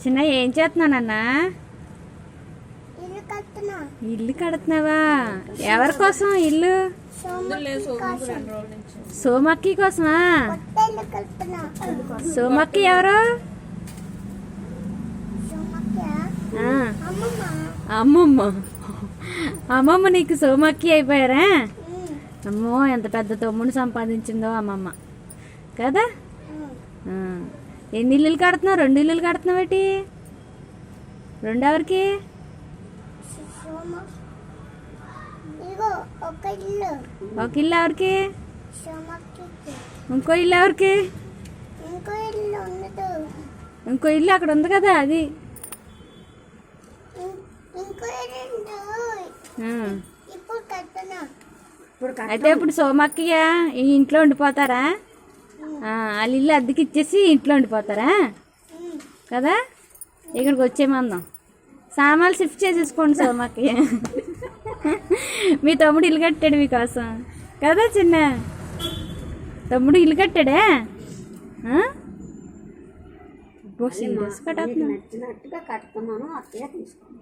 చిన్న ఏం చేస్తున్నానన్నా? ఇల్లు కడుతున్నావా? ఎవరి కోసం ఇల్లు? సోమక్కి కోసమా? సోమక్కి ఎవరు? అమ్మమ్మ. అమ్మమ్మ నీకు సోమక్కి అయిపోయారా? అమ్మో ఎంత పెద్ద తమ్ముడు సంపాదించిందో అమ్మమ్మ కదా. ఎన్ని ఇల్లులు కడుతున్నావు? 2 ఇల్లులు కడుతున్నావు ఏంటి? 2 ఎవరికి? ఒక ఇల్లు ఎవరికి? ఇంకో ఇల్లు ఎవరికి? ఇంకో ఇల్లు అక్కడ ఉంది కదా అది. అయితే ఇప్పుడు సోమక్కయ్య ఈ ఇంట్లో ఉండిపోతారా? వాళ్ళ ఇల్లు అద్దెకి ఇచ్చేసి ఇంట్లో ఉండిపోతారా కదా. ఇక్కడికి వచ్చేమందాం, సామాన్లు షిఫ్ట్ చేసేసుకోండి సోమక్కయ్య. మీ తమ్ముడు ఇల్లు కట్టాడు మీకోసం కదా. చిన్న తమ్ముడు ఇల్లు కట్టాడే. నచ్చినట్టుగా కట్టుకున్నాను, అత్తయ్య తీసుకున్నాను.